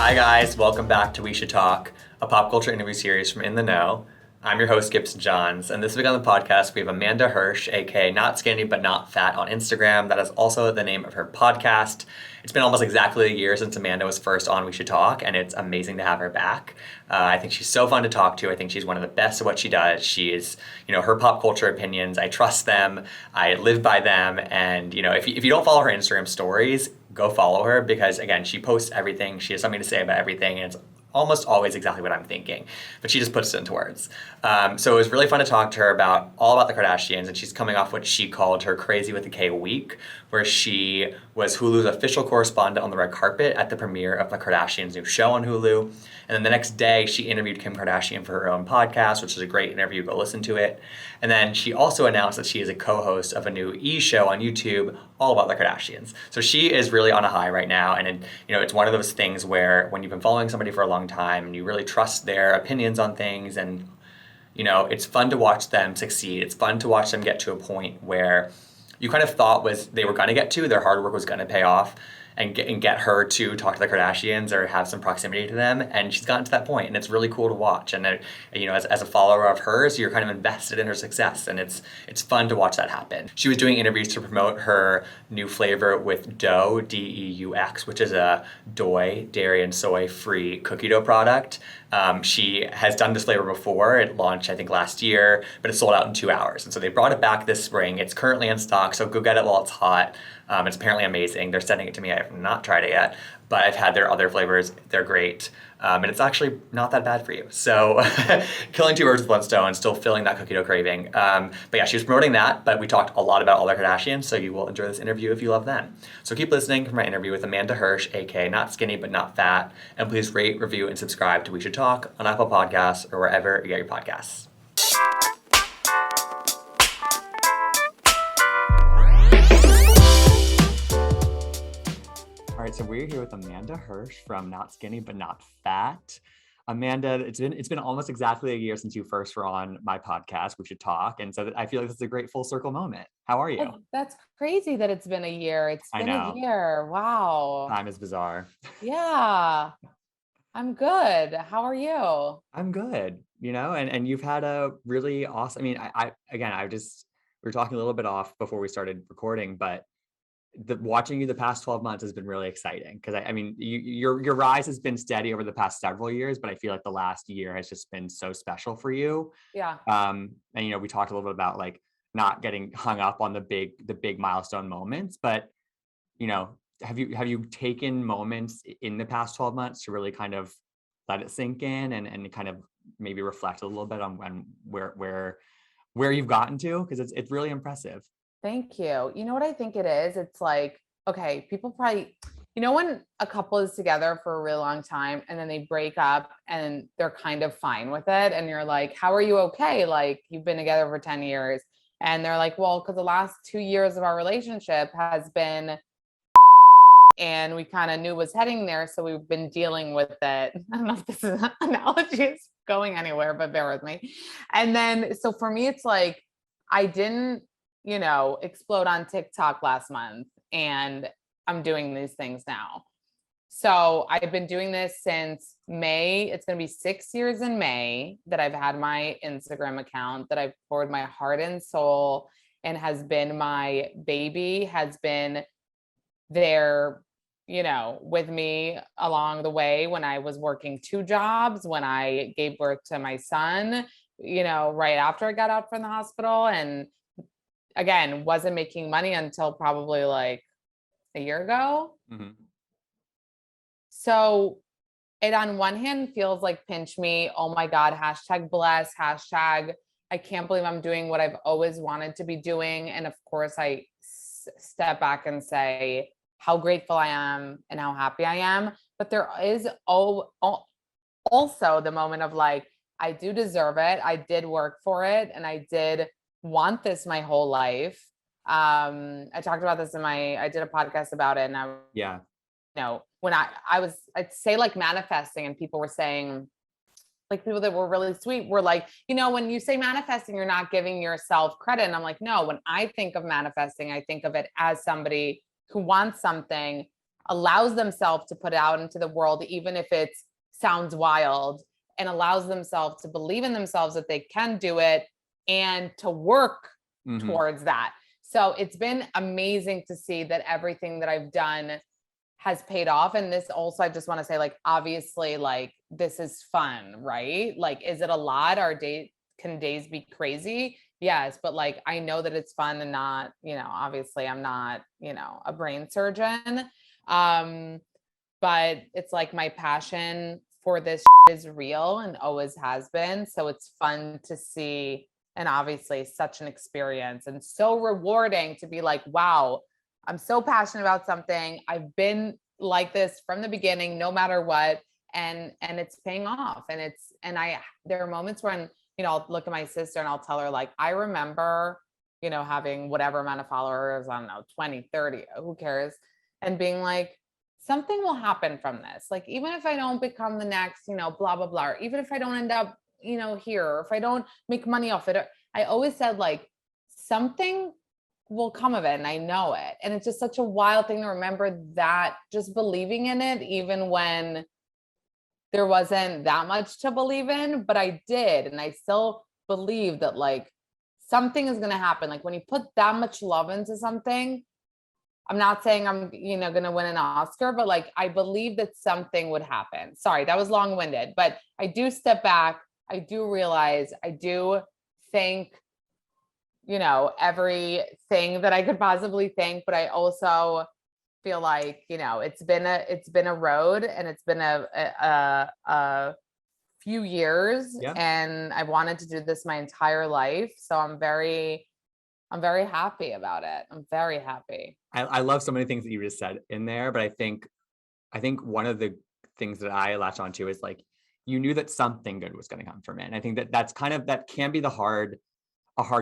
Hi guys, welcome back to We Should Talk, a pop culture interview series from In the Know. I'm your host, Gibson Johns, and this week on the podcast we have Amanda Hirsch, aka Not Skinny But Not Fat on Instagram. That is also the name of her podcast. It's been almost exactly a year since Amanda was first on We Should Talk, and it's amazing to have her back. I think she's so fun to talk to. I think she's one of the best at what she does. She is, her pop culture opinions, I trust them, I live by them, and, if you don't follow her Instagram stories, go follow her because, again, she posts everything. She has something to say about everything, and it's almost always exactly what I'm thinking, but she just puts it into words. So it was really fun to talk to her about all about the Kardashians, and she's coming off what she called her Crazy with a K week, where she was Hulu's official correspondent on the red carpet at the premiere of the Kardashians' new show on Hulu. And then the next day, she interviewed Kim Kardashian for her own podcast, which is a great interview. Go listen to it. And then she also announced that she is a co-host of a new E! Show on YouTube all about the Kardashians. So she is really on a high right now. And it's one of those things where when you've been following somebody for a long time and you really trust their opinions on things, and it's fun to watch them succeed. It's fun to watch them get to a point where you kind of thought they were going to get to, their hard work was going to pay off, and get her to talk to the Kardashians or have some proximity to them. And she's gotten to that point, and it's really cool to watch. And as a follower of hers, you're kind of invested in her success, and it's fun to watch that happen. She was doing interviews to promote her new flavor with Dough, Deux, which is a dairy and soy free cookie dough product. She has done this flavor before. It launched, I think, last year, but it sold out in 2 hours. And so they brought it back this spring. It's currently in stock, so go get it while it's hot. It's apparently amazing. They're sending it to me. I have not tried it yet, but I've had their other flavors. They're great. And it's actually not that bad for you. So killing two birds with one stone, still filling that cookie dough craving. But yeah, she was promoting that, but we talked a lot about all the Kardashians, so you will enjoy this interview if you love them. So keep listening for my interview with Amanda Hirsch, aka Not Skinny But Not Fat, and please rate, review, and subscribe to We Should Talk on Apple Podcasts or wherever you get your podcasts. All right, so we're here with Amanda Hirsch from Not Skinny But Not Fat. Amanda, it's been almost exactly a year since you first were on my podcast, We Should Talk, and so I feel like this is a great full circle moment. How are you? Oh, that's crazy that it's been a year. It's been a year. Wow. Time is bizarre. Yeah, I'm good. How are you? I'm good, and you've had a really awesome, we were talking a little bit off before we started recording, but watching you the past 12 months has been really exciting because your rise has been steady over the past several years, but I feel like the last year has just been so special for you. Yeah. And we talked a little bit about like not getting hung up on the big milestone moments, but have you taken moments in the past 12 months to really kind of let it sink in and kind of maybe reflect a little bit on where you've gotten to, because it's really impressive. Thank you. You know what I think it is? It's like, okay, people probably, when a couple is together for a really long time and then they break up and they're kind of fine with it. And you're like, how are you okay? Like, you've been together for 10 years. And they're like, well, because the last 2 years of our relationship has been, and we kind of knew was heading there. So we've been dealing with it. I don't know if this is an analogy is going anywhere, but bear with me. And then, so for me, it's like, I didn't, explode on TikTok last month, and I'm doing these things now. So I've been doing this since May. It's going to be 6 years in May that I've had my Instagram account, that I've poured my heart and soul and has been my baby, has been there, with me along the way when I was working 2 jobs, when I gave birth to my son, right after I got out from the hospital, and again, wasn't making money until probably like a year ago. Mm-hmm. So it on one hand feels like pinch me. Oh my God, #bless, I can't believe I'm doing what I've always wanted to be doing. And of course I step back and say how grateful I am and how happy I am. But there is also the moment of like, I do deserve it. I did work for it, and I did want this my whole life. I talked about this I did a podcast about it, and when I'd say like manifesting, and people were saying, like, people that were really sweet were like, when you say manifesting, you're not giving yourself credit. And I'm like, no, when I think of manifesting, I think of it as somebody who wants something allows themselves to put out into the world, even if it sounds wild, and allows themselves to believe in themselves that they can do it and to work towards that. So it's been amazing to see that everything that I've done has paid off. And this also, I just want to say, like, obviously, like, this is fun, right? Like, is it a lot? Can days be crazy? Yes. But like, I know that it's fun and not, obviously I'm not, a brain surgeon. But it's like my passion for this is real and always has been. So it's fun to see, and obviously such an experience and so rewarding to be like, wow, I'm so passionate about something. I've been like this from the beginning, no matter what. And it's paying off. And there are moments when, I'll look at my sister and I'll tell her, like, I remember, having whatever amount of followers, I don't know, 20, 30, who cares? And being like, something will happen from this. Like, even if I don't become the next, blah, blah, blah, or even if I don't end up, here, or if I don't make money off it, I always said, like, something will come of it, and I know it. And it's just such a wild thing to remember, that just believing in it, even when there wasn't that much to believe in, but I did. And I still believe that, like, something is going to happen. Like, when you put that much love into something, I'm not saying I'm, going to win an Oscar, but like, I believe that something would happen. Sorry, that was long-winded, but I do step back. I do realize, I do think, everything that I could possibly think, but I also feel like, it's been a road, and it's been a few years, and I wanted to do this my entire life. So I'm very happy about it. I'm very happy. I love so many things that you just said in there, but I think one of the things that I latch onto is, like, you knew that something good was going to come from it. And I think that can be a hard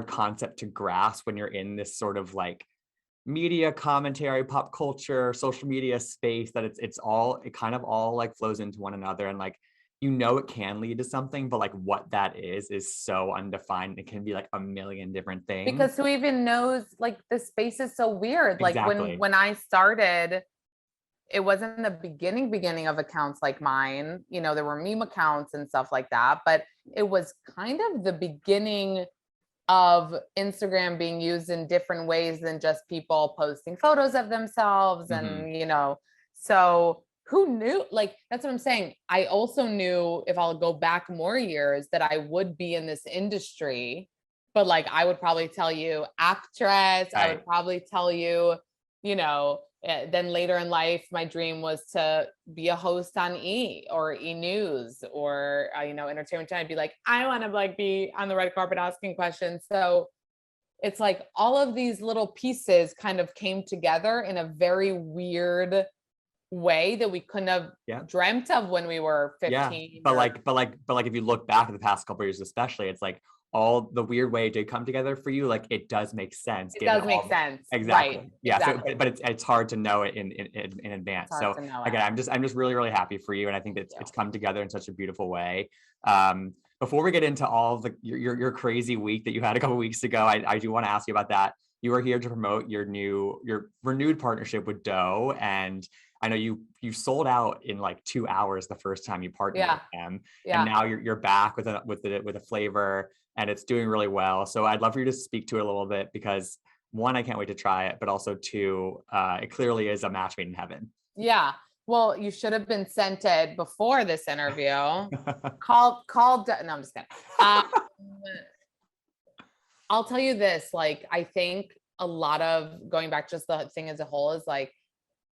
concept to grasp when you're in this sort of like media commentary, pop culture, social media space, that it kind of all like flows into one another. And like, it can lead to something, but like what that is so undefined. It can be like a million different things. Because who even knows, like, the space is so weird. Exactly. Like when I started, it wasn't the beginning of accounts like mine. There were meme accounts and stuff like that, but it was kind of the beginning of Instagram being used in different ways than just people posting photos of themselves. And, so who knew? Like, that's what I'm saying. I also knew, if I'll go back more years, that I would be in this industry, but like, I would probably tell you actress. Right. I would probably tell you, then later in life, my dream was to be a host on E! Or E! News, or, Entertainment Channel. I'd be like, I want to like be on the red carpet asking questions. So it's like all of these little pieces kind of came together in a very weird way that we couldn't have dreamt of when we were 15. Yeah. But if you look back at the past couple of years, especially, it's like all the weird way did come together for you. Like, it does make sense. It does make sense. Exactly. Right. Yeah. Exactly. So, but it's hard to know it in advance. So again, I'm just really, really happy for you. And I think that it's come together in such a beautiful way. Before we get into all of your crazy week that you had a couple of weeks ago, I do want to ask you about that. You are here to promote your renewed partnership with Doe, and I know you sold out in like 2 hours the first time you partnered with them, and now you're back with a flavor, and it's doing really well. So I'd love for you to speak to it a little bit, because one, I can't wait to try it, but also two, it clearly is a match made in heaven. Yeah. Well, you should have been scented before this interview. No, I'm just kidding. I'll tell you this, like, I think a lot of, going back, just the thing as a whole, is like,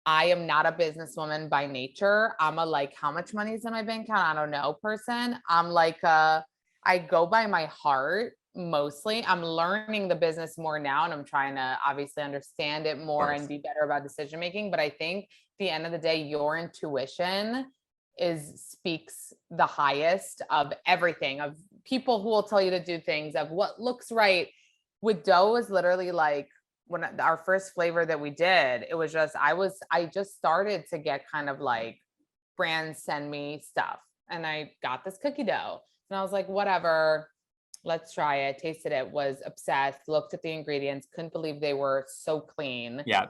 I am not a businesswoman by nature. I'm a, like, how much money is in my bank account? I don't know person. I'm like, I go by my heart mostly. I'm learning the business more now, and I'm trying to obviously understand it more and be better about decision making. But I think at the end of the day, your intuition speaks the highest of everything, of people who will tell you to do things, of what looks right. With Doe is literally like, when our first flavor that we did, it was just, I just started to get kind of like, brands send me stuff, and I got this cookie dough, and I was like, whatever, let's try it. Tasted it, was obsessed, looked at the ingredients, couldn't believe they were so clean. Yeah.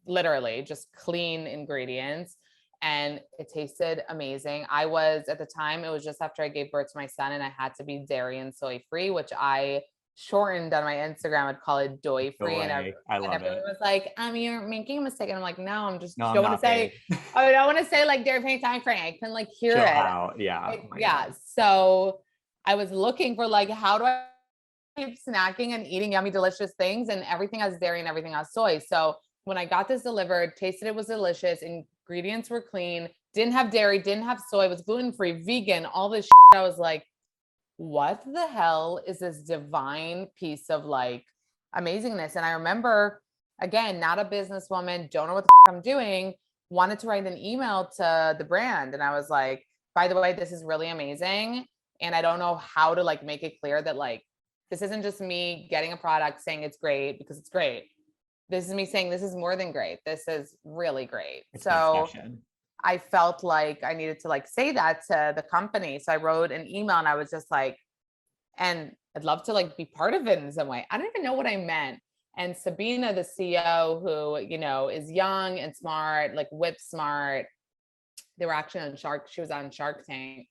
literally just clean ingredients. And it tasted amazing. I was at the time, it was just after I gave birth to my son and I had to be dairy and soy free, which I shortened on my Instagram. I'd call it doy free. And, I and love everyone it. was like, you're making a mistake. And I'm like, no, I'm just No, I'm don't want not, to say, babe. I don't want to say like dairy free, time free. I couldn't like hear Chill it. out. Yeah. Oh my Yeah. God. So I was looking for like, how do I keep snacking and eating yummy, delicious things? And everything has dairy and everything has soy. So when I got this delivered, tasted it was delicious. Ingredients were clean, didn't have dairy, didn't have soy, was gluten-free, vegan, all this shit. I was like, what the hell is this divine piece of like amazingness? And I remember, again, not a businesswoman, don't know what the I'm doing, wanted to write an email to the brand. And I was like, by the way, this is really amazing. And I don't know how to like make it clear that like, this isn't just me getting a product saying it's great because it's great. This is me saying this is more than great. This is really great. It's an So obsession. I felt like I needed to like say that to the company. So I wrote an email and I was just like, and I'd love to like be part of it in some way. I don't even know what I meant. And Sabina, the CEO, who, is young and smart, like whip smart. They were actually on she was on Shark Tank.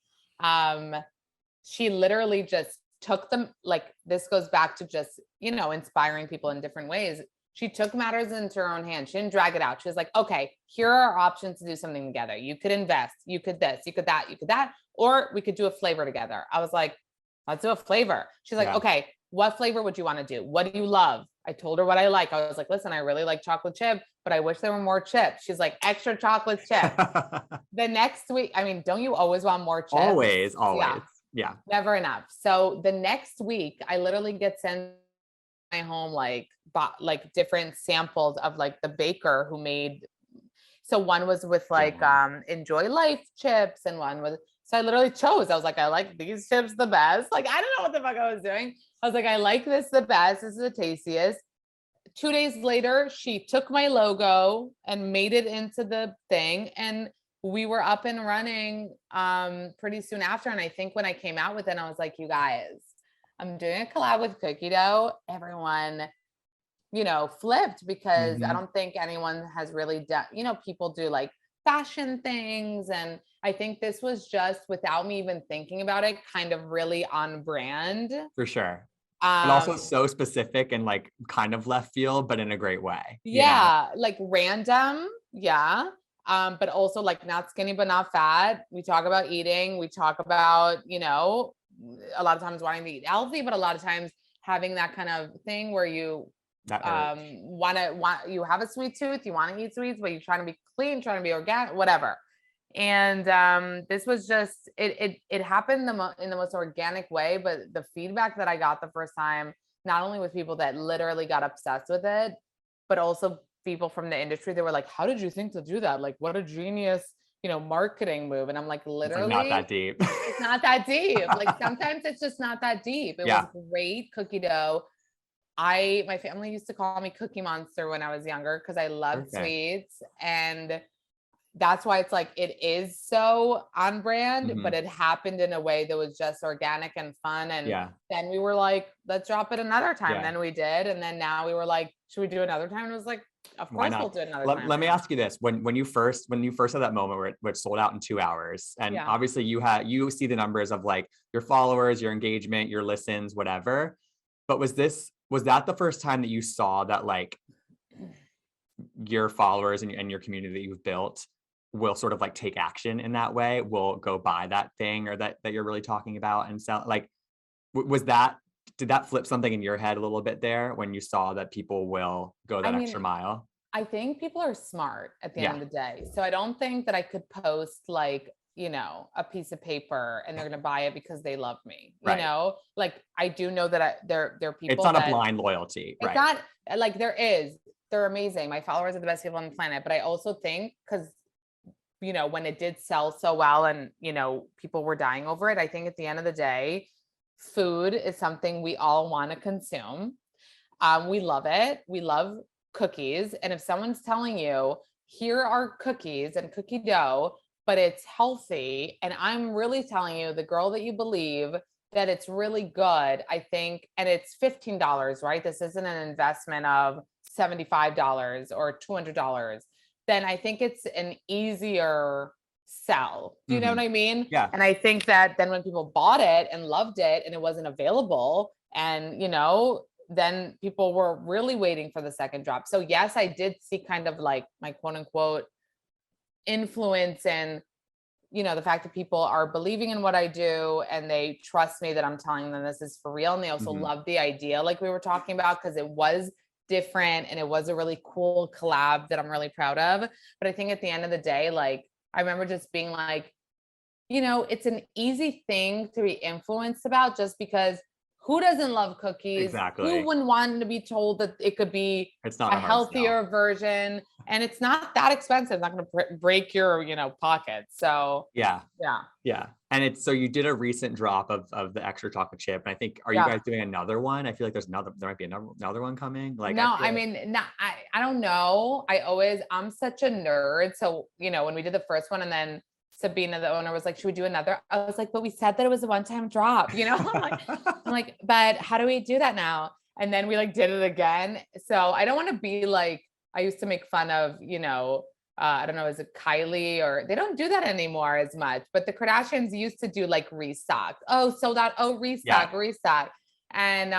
She literally just took them, like, this goes back to just, inspiring people in different ways. She took matters into her own hands. She didn't drag it out. She was like, okay, here are options to do something together. You could invest, you could this, you could that, you could that, or we could do a flavor together. I was like, let's do a flavor. She's like, okay, what flavor would you want to do? What do you love? I told her what I like. I was like, listen, I really like chocolate chip, but I wish there were more chips. She's like, extra chocolate chip. The next week, I mean, don't you always want more chips? Always. Yeah. Never enough. So the next week, I literally get sent my home like different samples of like the baker who made. So one was with like Enjoy Life chips, and one was. So I literally chose. I was like, I like these chips the best. Like, I don't know what the fuck I was doing. I was like, I like this the best. This is the tastiest. 2 days later, she took my logo and made it into the thing. And we were up and running pretty soon after. And I think when I came out with it, I was like, you guys, I'm doing a collab with cookie dough. Everyone, flipped because I don't think anyone has really done, people do like fashion things. And I think this was just, without me even thinking about it, kind of really on brand. For sure. And also so specific and like kind of left field, but in a great way. Yeah. Like random. Yeah. But also like not skinny, but not fat. We talk about eating. We talk about, a lot of times wanting to eat healthy, but a lot of times having that kind of thing where you you have a sweet tooth, you want to eat sweets, but you're trying to be clean, trying to be organic, whatever. And this was just it happened in the most organic way. But the feedback that I got the first time, not only with people that literally got obsessed with it, but also people from the industry, they were like, how did you think to do that? Like, what a genius, marketing move. And I'm like, literally, it's like not that deep. It's not that deep. Like sometimes it's just not that deep. It was great cookie dough. My family used to call me Cookie Monster when I was younger because I loved sweets. And that's why it's like, it is so on brand, but it happened in a way that was just organic and fun. And then we were like, let's drop it another time. And then we did. And then now we were like, should we do another time? And it was like, of course we'll do it another time. Let me ask you this. When you first had that moment where it sold out in 2 hours, and obviously you see the numbers of like your followers, your engagement, your listens, whatever. But was that the first time that you saw that like your followers and your community that you've built will sort of like take action in that way, will go buy that thing or that you're really talking about and sell? Like, did that flip something in your head a little bit there when you saw that people will go that extra mile? I think people are smart at the end of the day. So I don't think that I could post like, a piece of paper and they're going to buy it because they love me, like I do know that there are people. It's not a blind loyalty. It's not like they're amazing. My followers are the best people on the planet. But I also think because, when it did sell so well and, people were dying over it, I think at the end of the day, food is something we all want to consume. We love it. We love cookies. And if someone's telling you, here are cookies and cookie dough, but it's healthy, and I'm really telling you, the girl that you believe, that it's really good, I think, and it's $15, right? This isn't an investment of $75 or $200, then I think it's an easier sell. Do you know what I mean? Yeah. And I think that then when people bought it and loved it and it wasn't available, and then people were really waiting for the second drop. So yes, I did see kind of like my quote unquote influence and the fact that people are believing in what I do and they trust me that I'm telling them this is for real. And they also love the idea, like we were talking about, because it was different and it was a really cool collab that I'm really proud of. But I think at the end of the day, like, I remember just being like, it's an easy thing to be influenced about, just because who doesn't love cookies? Exactly. Who wouldn't want to be told that it could be it's not a healthier version? And it's not that expensive. It's not going to break your, pocket. So yeah. Yeah. And so you did a recent drop of the extra chocolate chip. And I think, are you guys doing another one? I feel like there might be another one coming. Like, no, I don't know. I'm such a nerd. So, when we did the first one and then Sabina, the owner, was like, should we do another? I was like, but we said that it was a one-time drop, I'm like, but how do we do that now? And then we like did it again. So I don't want to be like, I used to make fun of, I don't know, is it Kylie, or they don't do that anymore as much, but the Kardashians used to do like restock. Oh, sold out. Oh, restock. And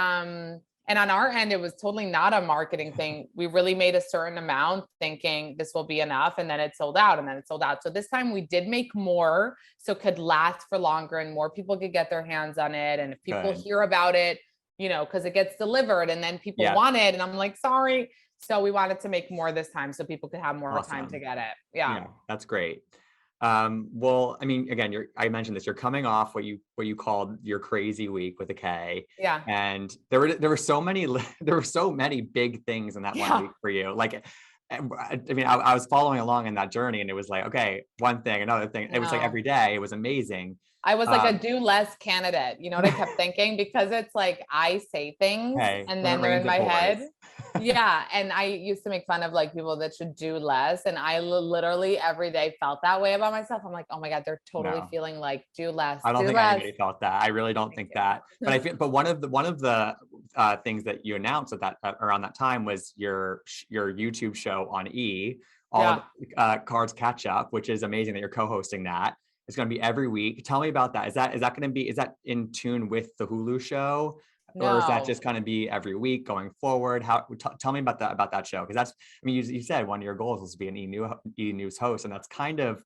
on our end, it was totally not a marketing thing. We really made a certain amount thinking this will be enough. And then it sold out, and then it sold out. So this time we did make more, so it could last for longer and more people could get their hands on it. And if people hear about it, because it gets delivered and then people want it. And I'm like, sorry. So we wanted to make more this time so people could have more time to get it. Yeah. That's great. Well, I mean, again, I mentioned this, you're coming off what you called your crazy week with a K. Yeah. And there were so many big things in that 1 week for you. Like, I mean, I was following along in that journey, and it was like, okay, one thing, another thing. It was like every day. It was amazing. I was like a do less candidate. You know what I kept thinking? Because it's like, I say things and then they're in my head. Yeah. And I used to make fun of like people that should do less. And I literally every day felt that way about myself. I'm like, oh my God, they're totally feeling like do less. I don't think anybody felt that. I really don't think that. But but one of the things that you announced around that time was your YouTube show on E, Cards Catch Up, which is amazing that you're co-hosting that. It's going to be every week. Tell me about that. Is that in tune with the Hulu show? No. Or is that just going to be every week going forward? Tell me about that show. Because that's, I mean, you said one of your goals was to be an E! News host, and that's kind of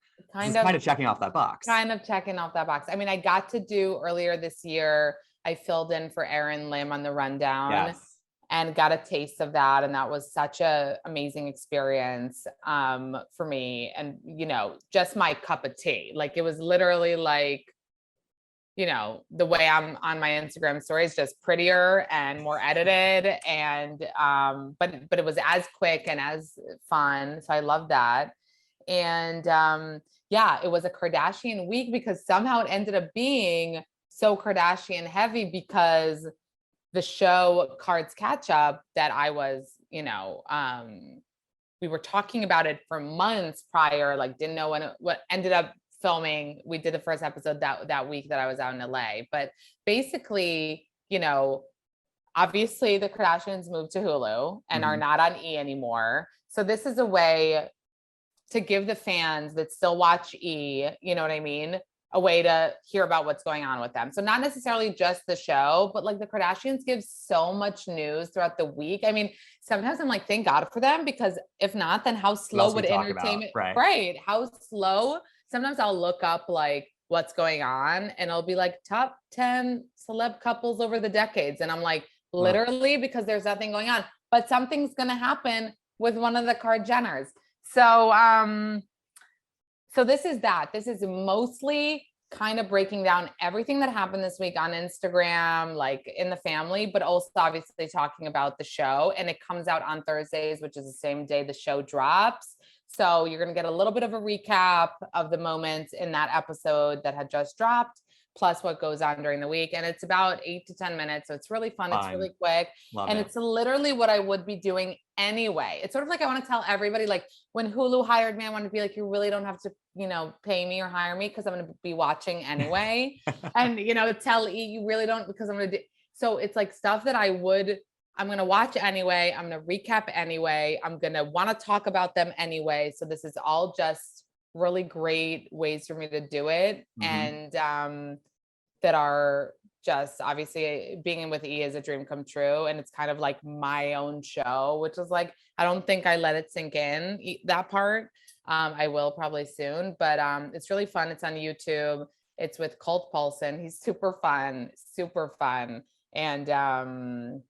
checking off that box. Kind of checking off that box. I mean, I got to do earlier this year, I filled in for Erin Lim on the Rundown. Yes. And got a taste of that. And that was such an amazing experience for me. And, just my cup of tea. Like, it was literally like, the way I'm on my Instagram stories, just prettier and more edited. And, but it was as quick and as fun. So I love that. And it was a Kardashian week, because somehow it ended up being so Kardashian heavy, because the show Cards Catch Up that I was, we were talking about it for months prior, like didn't know what ended up filming. We did the first episode that week that I was out in LA. But basically, obviously the Kardashians moved to Hulu and are not on E anymore. So this is a way to give the fans that still watch E, you know what I mean, a way to hear about what's going on with them. So not necessarily just the show, but like the Kardashians give so much news throughout the week. I mean, sometimes I'm like, thank God for them, because if not, then how slow would entertainment, right? How slow. Sometimes I'll look up like what's going on and it'll be like top 10 celeb couples over the decades. And I'm like, literally, because there's nothing going on, but something's going to happen with one of the Kardashian Jenners. So this is mostly kind of breaking down everything that happened this week on Instagram, like in the family, but also obviously talking about the show. And it comes out on Thursdays, which is the same day the show drops. So you're going to get a little bit of a recap of the moments in that episode that had just dropped, plus what goes on during the week. And it's about 8 to 10 minutes. So it's really fun. It's really quick. It's literally what I would be doing anyway. It's sort of like, I want to tell everybody, like when Hulu hired me, I want to be like, you really don't have to, pay me or hire me, because I'm going to be watching anyway. And, tell E, you really don't, because I'm going to do. So it's like stuff that I would I'm going to watch anyway. I'm going to recap anyway. I'm going to want to talk about them anyway. So this is all just really great ways for me to do it. And that are just obviously being in with E is a dream come true. And it's kind of like my own show, which is like, I don't think I let it sink in that part. I will probably soon, but it's really fun. It's on YouTube. It's with Colt Paulson. He's super fun. And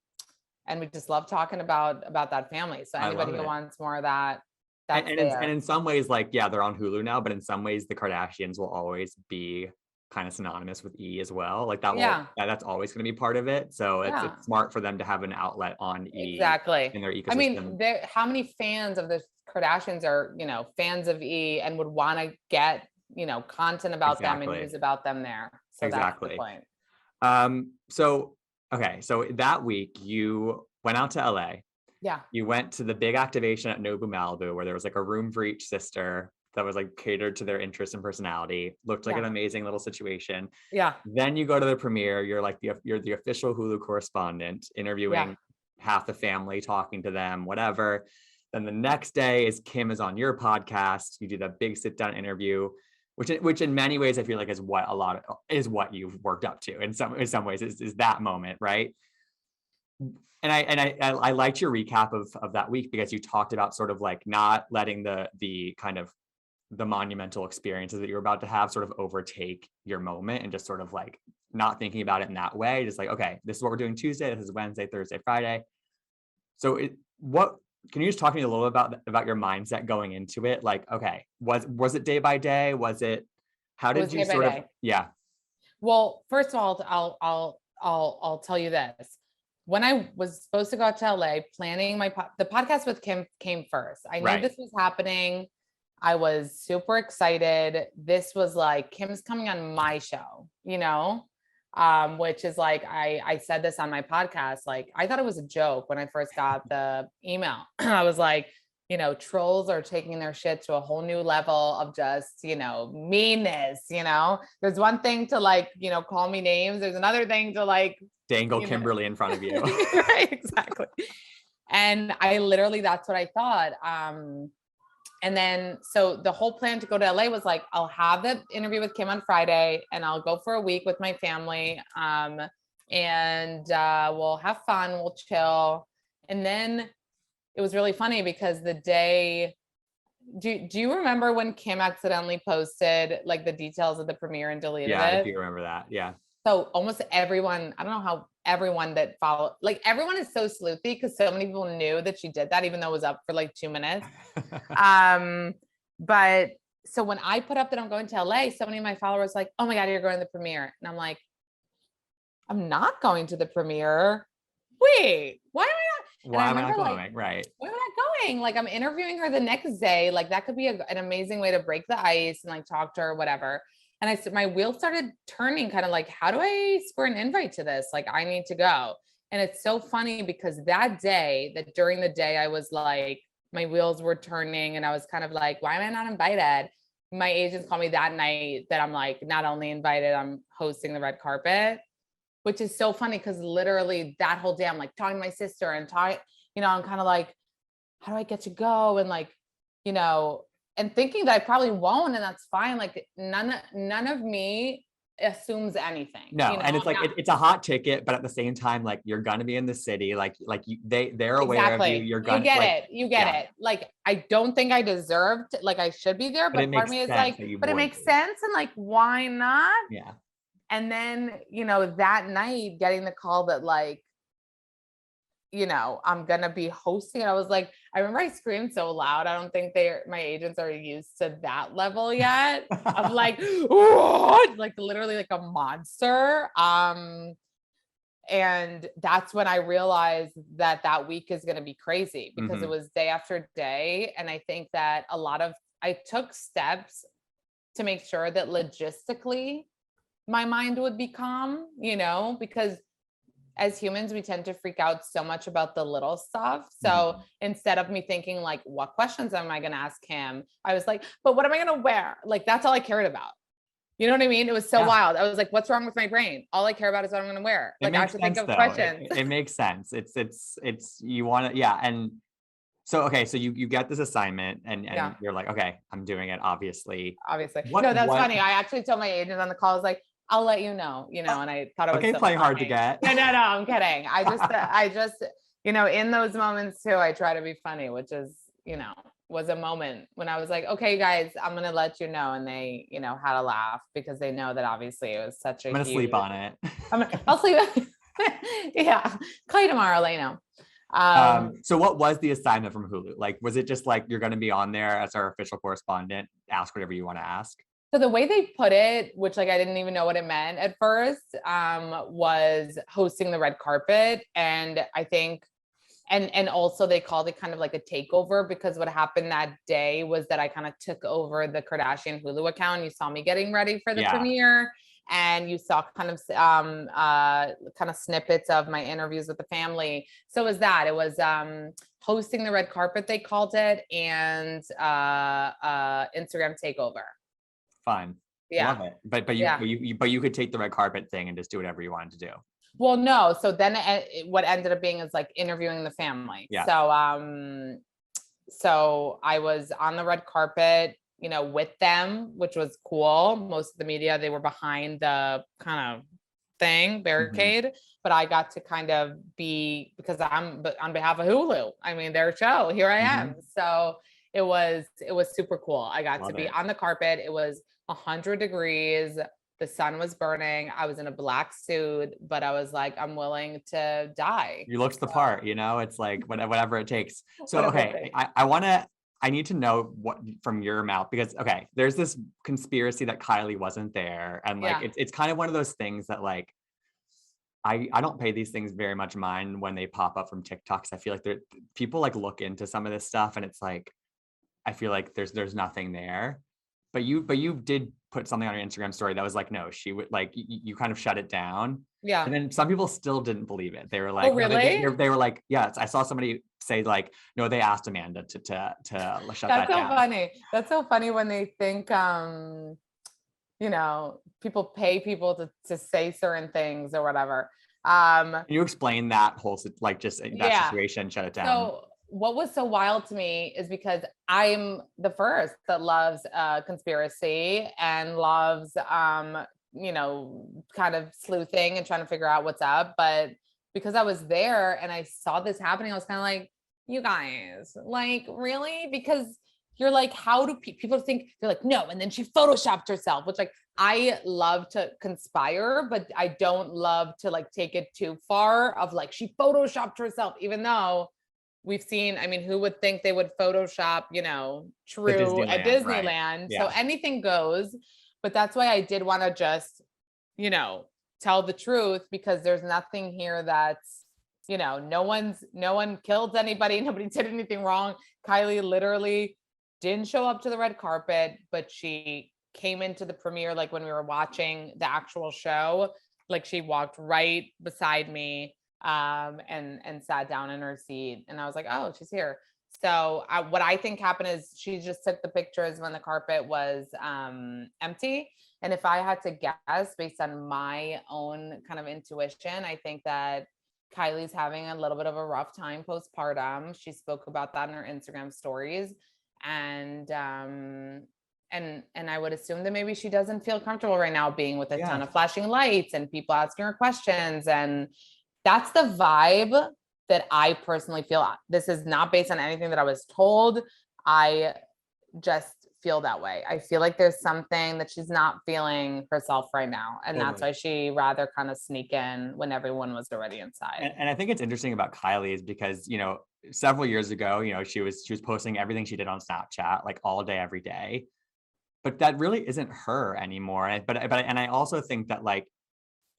we just love talking about that family. So anybody who wants more of that, that's there. And in some ways, like, yeah, they're on Hulu now, but in some ways the Kardashians will always be kind of synonymous with E as well. Like that's always going to be part of it. So it's smart for them to have an outlet on E in their ecosystem. I mean, how many fans of the Kardashians are, you know, fans of E and would want to get, you know, content about them and news about them there. So that's the point. So that week you went out to LA. Yeah. You went to the big activation at Nobu Malibu where there was like a room for each sister that was like catered to their interest and personality. Looked like an amazing little situation. Yeah. Then you go to the premiere. You're like you're the official Hulu correspondent, interviewing half the family, talking to them, whatever. Then the next day is Kim is on your podcast. You do the big sit down interview, which in many ways I feel like is what you've worked up to. In some ways is that moment, right? And I liked your recap of that week because you talked about sort of like not letting the kind of the monumental experiences that you're about to have sort of overtake your moment and just sort of like not thinking about it in that way. Just like, okay, this is what we're doing Tuesday. This is Wednesday, Thursday, Friday. So can you just talk to me a little about your mindset going into it? Like, okay, was it day by day? How did you sort of, yeah. Well, first of all, I'll tell you this. When I was supposed to go out to LA, planning the podcast with Kim came first. I knew this was happening. I was super excited. This was like, Kim's coming on my show, you know, which is like, I said this on my podcast. Like, I thought it was a joke when I first got the email. I was like, you know, trolls are taking their shit to a whole new level of just, you know, meanness, you know, there's one thing to like, you know, call me names. There's another thing to like dangle Kimberly in front of you. Right, exactly. And that's what I thought. And then, so the whole plan to go to LA was like, I'll have the interview with Kim on Friday and I'll go for a week with my family. And we'll have fun, we'll chill. And then it was really funny because the day, do you remember when Kim accidentally posted like the details of the premiere and deleted it? Yeah, I do remember that. Yeah. So almost everyone, I don't know how everyone that followed, like everyone is so sleuthy because so many people knew that she did that, even though it was up for like 2 minutes. But so when I put up that I'm going to LA, so many of my followers like, oh my God, you're going to the premiere. And I'm like, I'm not going to the premiere. Wait, why am I not? Why am I not going? Like, right. Why am I not going? Like I'm interviewing her the next day. Like that could be an amazing way to break the ice and like talk to her, whatever. And my wheels started turning kind of like, how do I square an invite to this? Like I need to go. And it's so funny because during the day, I was like, my wheels were turning and I was kind of like, why am I not invited? My agents called me that night that I'm like, not only invited, I'm hosting the red carpet, which is so funny. Cause literally that whole day I'm like talking to my sister and you know, I'm kind of like, how do I get to go? And like, you know, and thinking that I probably won't, and that's fine. Like none of me assumes anything. No, you know? And it's like it's a hot ticket, but at the same time, like you're gonna be in the city, they're aware of you. You're gonna you get it. Like I don't think I deserved, like I should be there, but part of me is like, but it makes sense, and like why not? Yeah. And then you know that night, getting the call that like, you know, I'm gonna be hosting. I was like, I remember I screamed so loud. I don't think my agents are used to that level yet. Of like, like literally like a monster. And that's when I realized that week is gonna be crazy because it was day after day. And I think that I took steps to make sure that logistically my mind would be calm, you know, because as humans, we tend to freak out so much about the little stuff. So instead of me thinking like, what questions am I going to ask him? I was like, but what am I going to wear? Like, that's all I cared about. You know what I mean? It was so Yeah. wild. I was like, what's wrong with my brain? All I care about is what I'm going to wear. It Like I have makes to think sense of though. questions. It makes sense. It's you want to, yeah. And so, okay, so you get this assignment and Yeah, you're like, okay, I'm doing it, obviously. obviously. No, that's What, funny. I actually told my agent on the call, I was like, I'll let you know, and I thought it was okay, so playing hard to funny. get. No, I'm kidding. I just, in those moments too, I try to be funny, which is, was a moment when I was like, okay, guys, I'm going to let you know. And they, had a laugh because they know that obviously it was such a I'm gonna huge, sleep on it. I'll sleep. Yeah. Call you tomorrow, let you know. So what was the assignment from Hulu? Like, was it just like, you're going to be on there as our official correspondent, ask whatever you want to ask? So the way they put it, which like I didn't even know what it meant at first, was hosting the red carpet. And I think, and also they called it kind of like a takeover, because what happened that day was that I kind of took over the Kardashian Hulu account. You saw me getting ready for the premiere, and you saw kind of snippets of my interviews with the family. So it was hosting the red carpet, they called it, and Instagram takeover. Fun. Yeah. Love it. But you could take the red carpet thing and just do whatever you wanted to do. Well, no. So then what ended up being is like interviewing the family. Yeah. So I was on the red carpet, with them, which was cool. Most of the media, they were behind the kind of barricade, but I got to kind of be, because I'm on behalf of Hulu. I mean, their show, here I am. So it was super cool. I got to be on the carpet. It was 100 degrees. The sun was burning. I was in a black suit, but I was like, I'm willing to die. You looked the part, it's like whatever it takes. So, okay, I need to know what from your mouth, because, okay, there's this conspiracy that Kylie wasn't there. And like, it's kind of one of those things that like, I don't pay these things very much mind when they pop up from TikToks. I feel like people like look into some of this stuff and it's like, I feel like there's nothing there. But you did put something on your Instagram story that was like, no, she would, like, you kind of shut it down. Yeah. And then some people still didn't believe it. They were like, oh, really? No, they were like, yes. I saw somebody say like, no, they asked Amanda to shut that down. That's so funny. That's so funny when they think, people pay people to say certain things or whatever. Can you explain that whole, like, just that situation, shut it down? So what was so wild to me is because I'm the first that loves conspiracy and loves, kind of sleuthing and trying to figure out what's up. But because I was there and I saw this happening, I was kind of like, you guys, like, really? Because you're like, how do people think? They're like, no. And then she photoshopped herself, which, like, I love to conspire, but I don't love to like take it too far of like, she photoshopped herself, even though we've seen, I mean, who would think they would Photoshop, true at Disneyland. Right. So anything goes. But that's why I did want to just, tell the truth, because there's nothing here that's, no one killed anybody. Nobody did anything wrong. Kylie literally didn't show up to the red carpet, but she came into the premiere, like when we were watching the actual show, like she walked right beside me, and sat down in her seat, and I was like, oh, she's here. So what I think happened is she just took the pictures when the carpet was empty. And if I had to guess based on my own kind of intuition, I think that Kylie's having a little bit of a rough time postpartum. She spoke about that in her Instagram stories. And I would assume that maybe she doesn't feel comfortable right now being with a ton of flashing lights and people asking her questions. And that's the vibe that I personally feel. This is not based on anything that I was told. I just feel that way. I feel like there's something that she's not feeling herself right now. And that's why she rather kind of sneak in when everyone was already inside. And I think it's interesting about Kylie is because, several years ago, she was posting everything she did on Snapchat, like all day, every day. But that really isn't her anymore. But I also think that like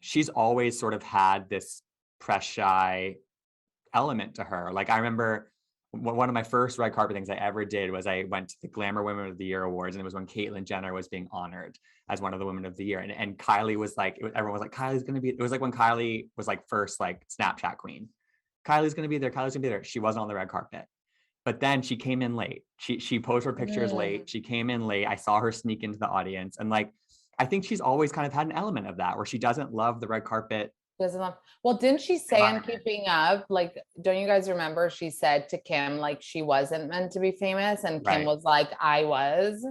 she's always sort of had this press shy element to her. Like I remember one of my first red carpet things I ever did was I went to the Glamour Women of the Year Awards, and it was when Caitlyn Jenner was being honored as one of the Women of the Year. And Kylie was like, everyone was like, Kylie's going to be, it was like when Kylie was like first like Snapchat queen. Kylie's going to be there. Kylie's going to be there. She wasn't on the red carpet. But then she came in late. She posted her pictures late. She came in late. I saw her sneak into the audience. And like, I think she's always kind of had an element of that where she doesn't love the red carpet. Doesn't love. Well, didn't she say on Keeping Up, like, don't you guys remember? She said to Kim, like, she wasn't meant to be famous, and Kim was like, I was.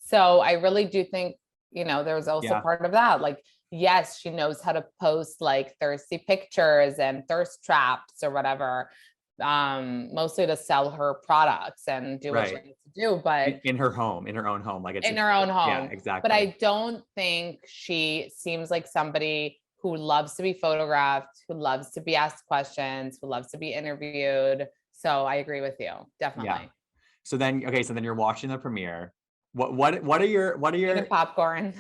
So I really do think, there was also part of that. Like, yes, she knows how to post like thirsty pictures and thirst traps or whatever, mostly to sell her products and do what she needs to do. But in her own home, like it's in her own home. Yeah, exactly. But I don't think she seems like somebody who loves to be photographed, who loves to be asked questions, who loves to be interviewed. So I agree with you. Definitely. Yeah. So then you're watching the premiere. What are your eating popcorn?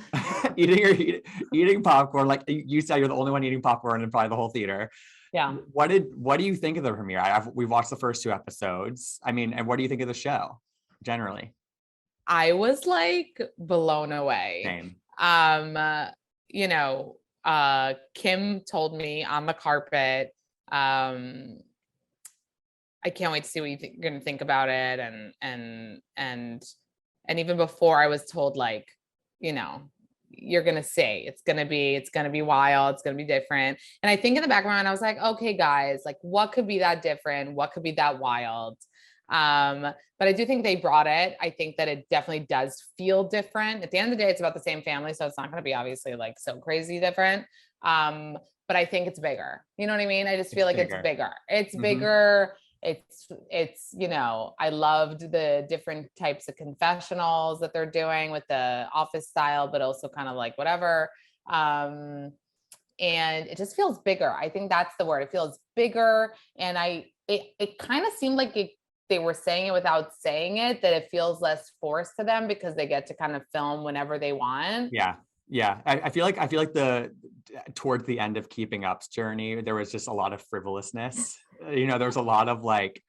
eating popcorn. Like you said, you're the only one eating popcorn in probably the whole theater. Yeah. What do you think of the premiere? We've watched the first 2 episodes. I mean, and what do you think of the show generally? I was like blown away. Same. Kim told me on the carpet, I can't wait to see what you're going to think about it. And even before, I was told, like, you're going to see, it's going to be wild. It's going to be different. And I think in the background, I was like, okay, guys, like, what could be that different? What could be that wild? But I do think they brought it. I think that it definitely does feel different. At the end of the day, it's about the same family, so it's not going to be obviously like so crazy different. But I think it's bigger. You know what I mean? I just feel like it's bigger. It's bigger. It's I loved the different types of confessionals that they're doing with the Office style, but also kind of like whatever. And it just feels bigger. I think that's the word. It feels bigger. And it kind of seemed like they were saying it without saying it, that it feels less forced to them because they get to kind of film whenever they want. Yeah. I feel like towards the end of Keeping Up's journey, there was just a lot of frivolousness. There was a lot of like,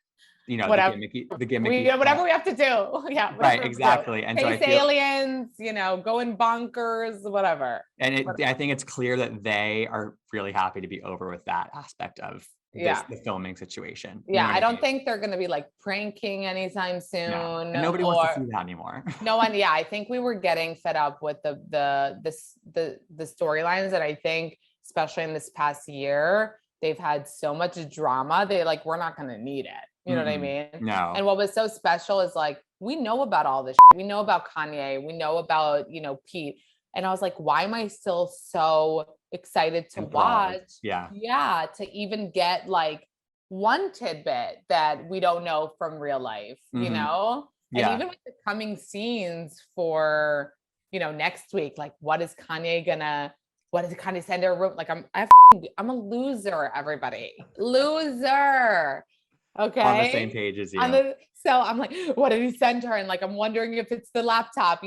whatever. the gimmicky whatever we have to do. Yeah. Right. Exactly. And Face so aliens, going bonkers, whatever. And I think it's clear that they are really happy to be over with that aspect of the filming situation. Yeah. I don't think they're going to be like pranking anytime soon. No. And nobody wants to see that anymore. No one. Yeah. I think we were getting fed up with the storylines that I think, especially in this past year, they've had so much drama. We're not going to need it. You know what I mean? No. And what was so special is like, we know about all this. We know about Kanye. We know about, Pete. And I was like, why am I still so excited to watch? Yeah. To even get like one tidbit that we don't know from real life, And even with the coming scenes for, next week, like what is Kanye send her room? Like I'm a loser, everybody. Loser. Okay. On the same page as you. So I'm like, what did he send her? And like, I'm wondering if it's the laptop,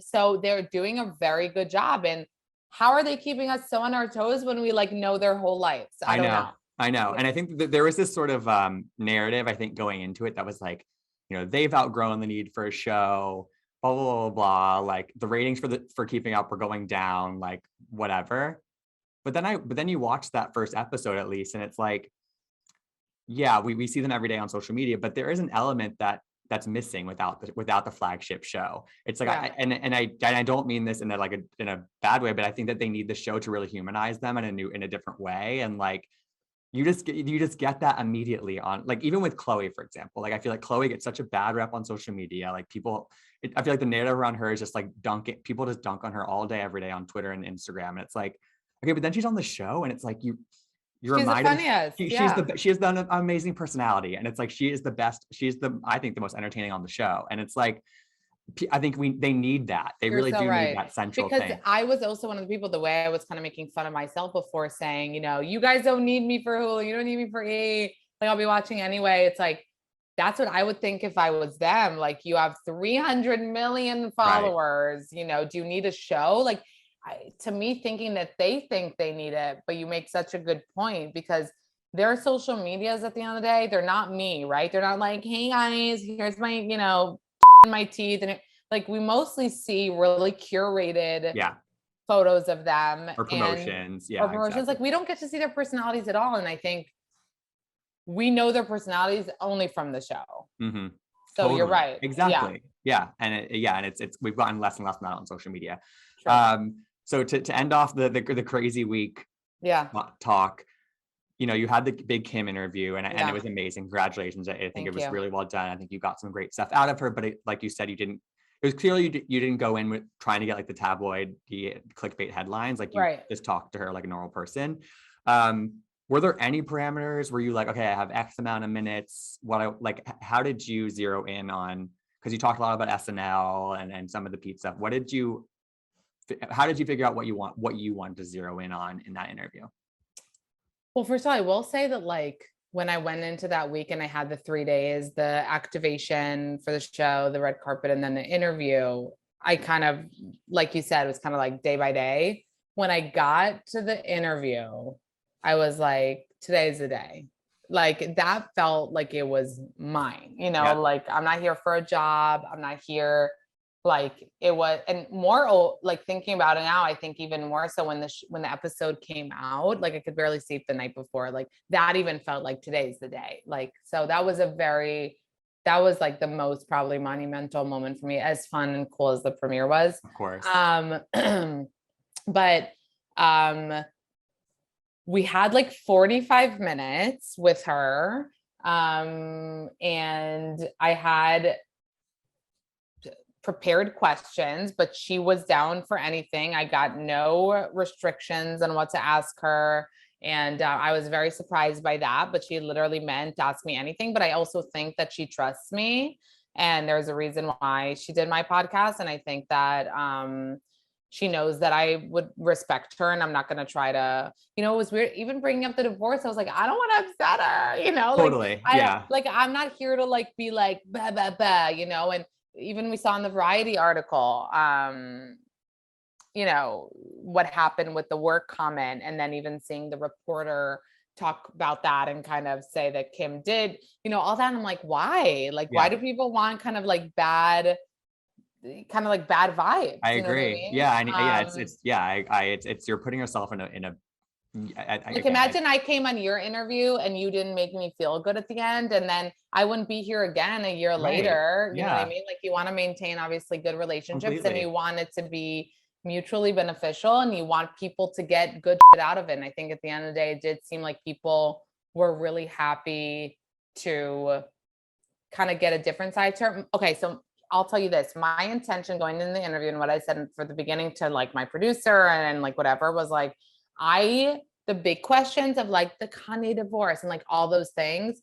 so they're doing a very good job. And how are they keeping us so on our toes when we like know their whole lives? I don't know. I know. And I think that there was this sort of narrative, I think, going into it that was like, they've outgrown the need for a show, blah, blah, blah, blah. Like the ratings for Keeping Up were going down, like whatever. But then you watch that first episode at least, and it's like, yeah, we see them every day on social media, but there is an element that's missing without the flagship show. It's like, I don't mean this in a bad way, but I think that they need the show to really humanize them in a different way. And like, you just get that immediately on, like, even with Chloe, for example. Like, I feel like Chloe gets such a bad rep on social media. Like I feel like the narrative around her is just like people just dunk on her all day, every day on Twitter and Instagram. And it's like, okay, but then she's on the show and it's like you're reminded she has the amazing personality, and it's like she is the best. She's I think the most entertaining on the show, and it's like I think they need that. They really do need that central thing. Because I was also one of the people, the way I was kind of making fun of myself before, saying, you guys don't need me for Hulu, you don't need me for E, like I'll be watching anyway. It's like that's what I would think if I was them. Like, you have 300 million followers. Do you need a show? Like, to me, thinking that they think they need it, but you make such a good point, because their social medias at the end of the day, they're not me, right? They're not like, hey guys, here's my, my teeth. And like, we mostly see really curated photos of them. Or promotions. Or promotions. Exactly. Like, we don't get to see their personalities at all. And I think we know their personalities only from the show. Mm-hmm. So You're right. Exactly. Yeah. And it's we've gotten less and less from that on social media. Sure. So to end off the crazy week Yeah. talk, you know, you had the big Kim interview and it Yeah. was amazing. Congratulations. I think Thank it was you. really well done. I think you got some great stuff out of her, but like you said, it was clearly you didn't go in with trying to get like the tabloid, the clickbait headlines. Like you just talked to her like a normal person. Were there any parameters? Were you like, okay, I have X amount of minutes? How did you zero in on, because you talked a lot about SNL and some of the Pete stuff. How did you figure out what you wanted to zero in on in that interview? Well, first of all, I will say that like when I went into that week and I had the 3 days, the activation for the show, the red carpet, and then the interview, I kind of, like you said, it was kind of like day by day. When I got to the interview, I was like, today's the day. Like that felt like it was mine, like I'm not here for a job. I'm not here like it was, and more like thinking about it now, I think even more so when the episode came out, like I could barely sleep the night before, like that even felt like today's the day. Like, so that was like the most probably monumental moment for me, as fun and cool as the premiere was. Of course. But we had like 45 minutes with her. And I had prepared questions, but she was down for anything. I got no restrictions on what to ask her. And I was very surprised by that, but she literally meant to ask me anything. But I also think that she trusts me. And there's a reason why she did my podcast. And I think that she knows that I would respect her and I'm not going to try to, it was weird. Even bringing up the divorce, I was like, I don't want to upset her, Totally. I'm not here to like be like, bah, bah, bah, and even we saw in the Variety article, what happened with the work comment, and then even seeing the reporter talk about that and kind of say that Kim did, all that. And I'm like, why? Like, why do people want kind of like bad vibes? I agree. You know what I mean? It's you're putting yourself in a like imagine I came on your interview and you didn't make me feel good at the end, and then I wouldn't be here again a year later. You know what I mean? Like you want to maintain obviously good relationships and you want it to be mutually beneficial and you want people to get good shit out of it. And I think at the end of the day, it did seem like people were really happy to kind of get a different side to her. Okay, so I'll tell you this, my intention going in the interview and what I said for the beginning to like my producer and like whatever was like, the big questions of like the Kanye divorce and like all those things,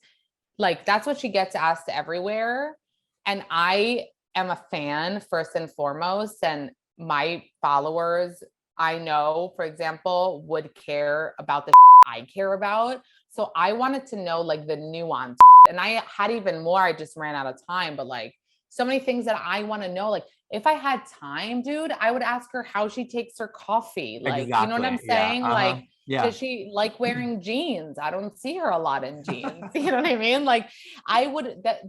like that's what she gets asked everywhere. And I am a fan first and foremost. And my followers, I know, for example, would care about the I care about. So I wanted to know like the nuance. And I had even more, I just ran out of time, but like so many things that I want to know. Like if I had time, dude, I would ask her how she takes her coffee. Like, you know what I'm saying? Like, does she like wearing jeans? I don't see her a lot in jeans. You know what I mean? Like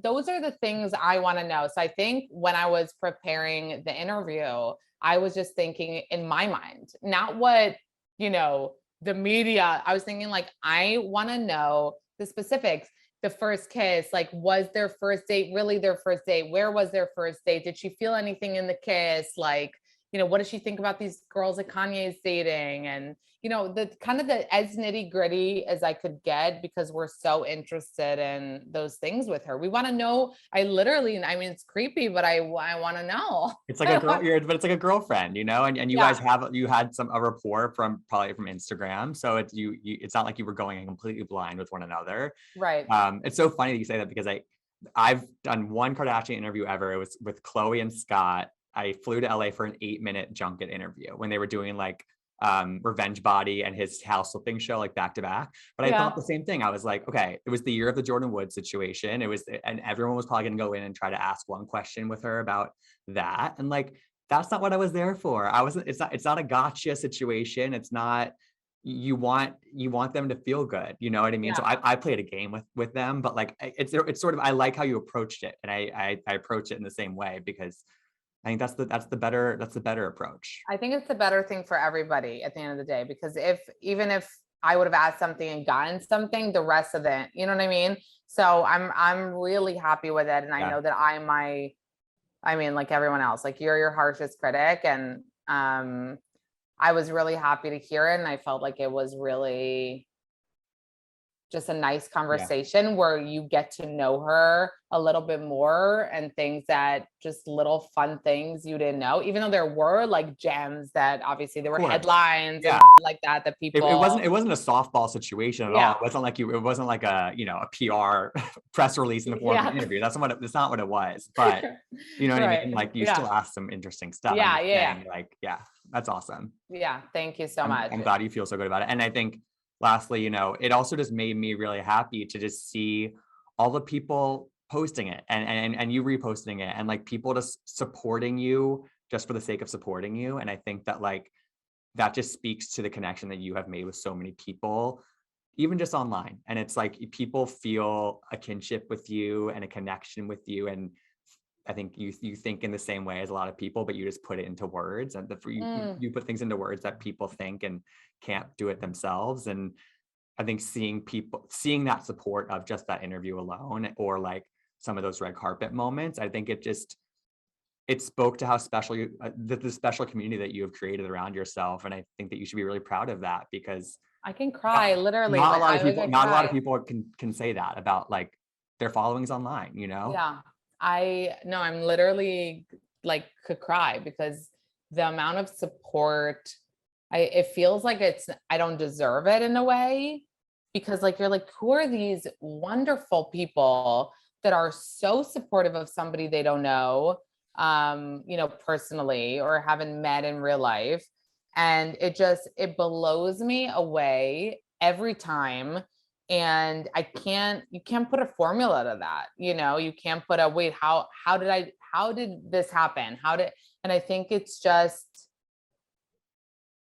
those are the things I want to know. So I think when I was preparing the interview, I was just thinking in my mind, not what, the media, I was thinking like, I want to know the specifics. The first kiss, like was their first date really their first date? Where was their first date? Did she feel anything in the kiss? Like, what does she think about these girls that Kanye is dating? And, the kind of the as nitty gritty as I could get, because we're so interested in those things with her. We want to know. I mean, it's creepy, but I want to know. It's like a girl, but it's like a girlfriend, and you guys had a rapport from Instagram. So it's not like you were going in completely blind with one another. Right. It's so funny that you say that because I've done one Kardashian interview ever. It was with Khloe and Scott. I flew to LA for an 8-minute junket interview when they were doing like Revenge Body and his house flipping show like back to back. But I thought the same thing. I was like, okay, it was the year of the Jordan Woods situation. And everyone was probably going to go in and try to ask one question with her about that. And like, that's not what I was there for. It's not a gotcha situation. It's not, you want them to feel good. You know what I mean? So I played a game with them, but like, it's sort of, I like how you approached it. And I approach it in the same way because I think that's the better approach. I think it's the better thing for everybody at the end of the day, because even if I would have asked something and gotten something, the rest of it, you know what I mean? So I'm really happy with it. And I know that I mean, like everyone else, like you're your harshest critic, and I was really happy to hear it. And I felt like it was really just a nice conversation where you get to know her a little bit more and things that just little fun things you didn't know, even though there were like gems that obviously there were headlines and like that people it wasn't a softball situation at all. It wasn't like it wasn't like a a PR press release in the form of an interview. That's not what it was. But you know what I mean? Like you still asked some interesting stuff. Like, that's awesome. Yeah, thank you so much. I'm glad you feel so good about it. And I think lastly, it also just made me really happy to just see all the people posting it and you reposting it and like people just supporting you just for the sake of supporting you. And I think that like that just speaks to the connection that you have made with so many people, even just online. And it's like people feel a kinship with you and a connection with you. And I think you think in the same way as a lot of people, but you just put it into words, and you put things into words that people think and can't do it themselves. And I think seeing that support of just that interview alone, or like some of those red carpet moments, I think it spoke to how special the special community that you have created around yourself. And I think that you should be really proud of that, because I can cry literally. Not a lot of people can say that about like their followings online, Yeah. I'm literally like could cry because the amount of support, it feels like I don't deserve it in a way, because like, you're like, who are these wonderful people that are so supportive of somebody they don't know, personally or haven't met in real life. And it blows me away every time. And you can't put a formula to that. You can't put wait, how did this happen? And I think it's just,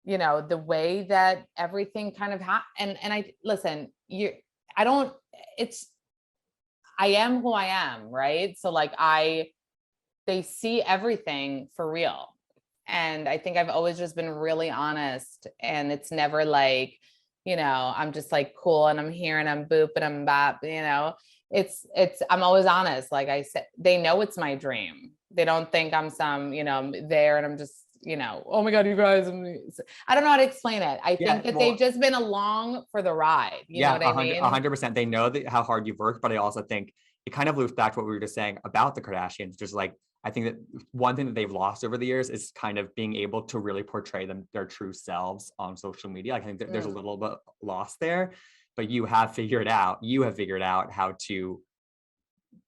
the way that everything kind of happened. And I am who I am. Right. So like they see everything for real. And I think I've always just been really honest, and it's never like, I'm just like cool and I'm here and I'm boop and I'm bop, I'm always honest. Like I said, they know it's my dream. They don't think I'm some, there and I'm just, oh my God, you guys, I don't know how to explain it. I think that they've just been along for the ride. You know what I mean? 100%. They know how hard you've worked, but I also think it kind of loops back to what we were just saying about the Kardashians. Just like, I think that one thing that they've lost over the years is kind of being able to really portray their true selves on social media. I think that there's a little bit lost there, but you have figured out how to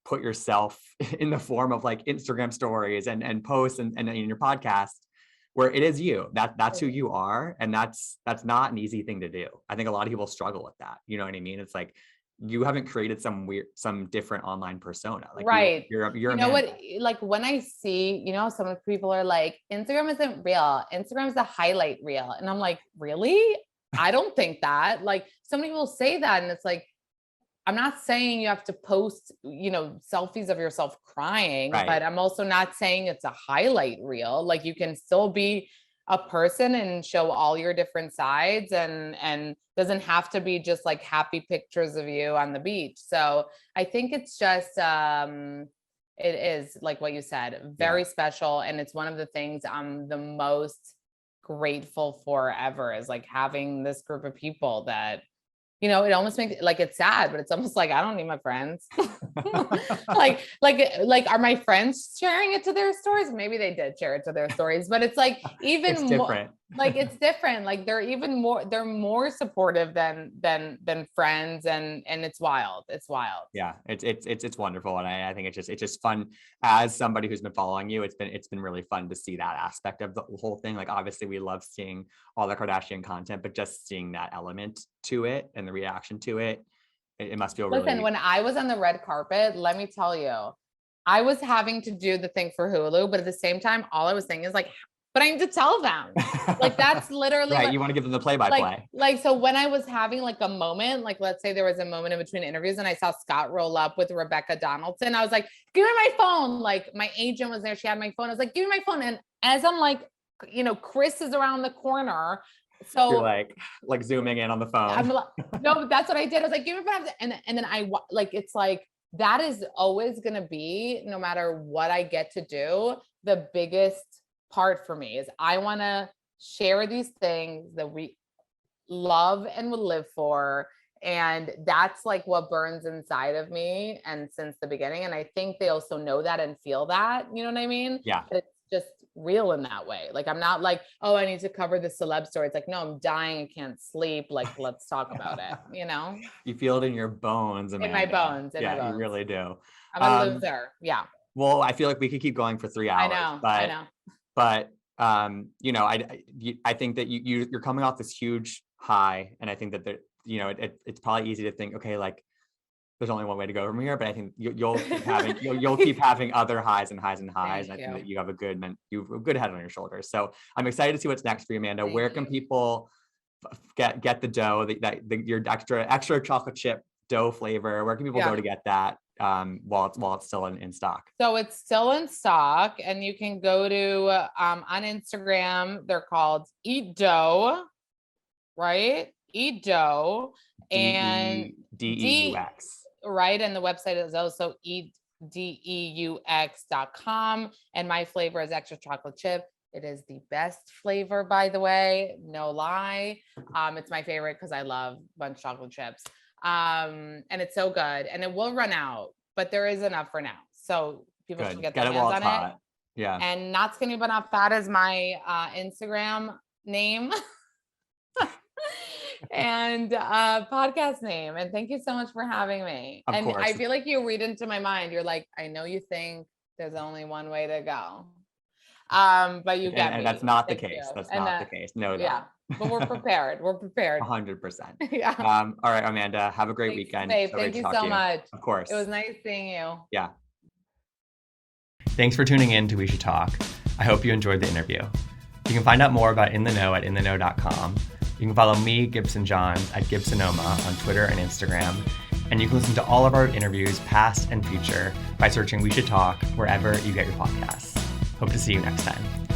put yourself in the form of like Instagram stories and posts and in your podcast, where it is you. That's who you are. And that's not an easy thing to do. I think a lot of people struggle with that. You know what I mean? It's like, you haven't created some different online persona. Like right. You're what, like when I see, some people are like, Instagram isn't real. Instagram is a highlight reel. And I'm like, really? I don't think that. Like, some people say that. And it's like, I'm not saying you have to post, selfies of yourself crying, but I'm also not saying it's a highlight reel. Like, you can still be a person and show all your different sides, and doesn't have to be just like happy pictures of you on the beach. So I think it's just, it is like what you said, very special. And it's one of the things I'm the most grateful for ever, is like having this group of people that, it almost makes like, it's sad, but it's almost like, I don't need my friends. like, are my friends sharing it to their stories? Maybe they did share it to their stories, but it's like, even it's more, different. like, it's different. Like, they're more supportive than friends. And it's wild. It's wild. Yeah. It's wonderful. And I think it's just fun. As somebody who's been following you, it's been really fun to see that aspect of the whole thing. Like, obviously we love seeing all the Kardashian content, but just seeing that element to it and the reaction to it, it must feel really. Listen, when I was on the red carpet, let me tell you, I was having to do the thing for Hulu, but at the same time, all I was saying is like, but I need to tell them. Like, that's literally right. You want to give them the play-by-play. Like, so when I was having like a moment, like, let's say there was a moment in between interviews and I saw Scott roll up with Rebecca Donaldson, I was like, give me my phone. Like, my agent was there. She had my phone. I was like, give me my phone. And as I'm like, Chris is around the corner. So you're like zooming in on the phone. I'm like, no, but that's what I did. I was like, give me five. And then it's like, that is always going to be, no matter what I get to do, the biggest part for me is I want to share these things that we love and would live for. And that's like what burns inside of me. And since the beginning, and I think they also know that and feel that, you know what I mean? Yeah. It's just real in that way. Like, I'm not like, oh, I need to cover the celeb story. It's like, no, I'm dying. I can't sleep. Like, let's talk about it. You know, you feel it in your bones, Amanda. In my bones. You really do. I'm a loser. Yeah. Well, I feel like we could keep going for 3 hours. I know. But you know, I think that you're coming off this huge high, and I think that you know, it's probably easy to think, okay, like there's only one way to go from here. But I think you'll keep having you'll keep having other highs and highs and highs. And I think that you have a good head on your shoulders. So I'm excited to see what's next for you, Amanda. Where can people get the dough, your extra chocolate chip dough flavor? Where can people go to get that while it's still in stock? So it's still in stock, and you can go to on Instagram. They're called Eat Dough, right? Eat Dough, and DEUX. Right. And the website is also eatdeux.com. And my flavor is extra chocolate chip. It is the best flavor, by the way. No lie. It's my favorite because I love bunch chocolate chips. And it's so good. And it will run out, but there is enough for now. So people should get their hands on it. Yeah. And Not Skinny But Not Fat is my Instagram name. And podcast name. And thank you so much for having me. Of course. I feel like you read into my mind. You're like, I know you think there's only one way to go. But you get me. And that's not the case. That's not the case. No, yeah. But we're prepared. 100%. Yeah. All right, Amanda, have a great weekend. Thank you so much. Of course. It was nice seeing you. Yeah. Thanks for tuning in to We Should Talk. I hope you enjoyed the interview. You can find out more about In The Know at intheknow.com. You can follow me, Gibson Johns, at Gibsonoma on Twitter and Instagram. And you can listen to all of our interviews, past and future, by searching We Should Talk wherever you get your podcasts. Hope to see you next time.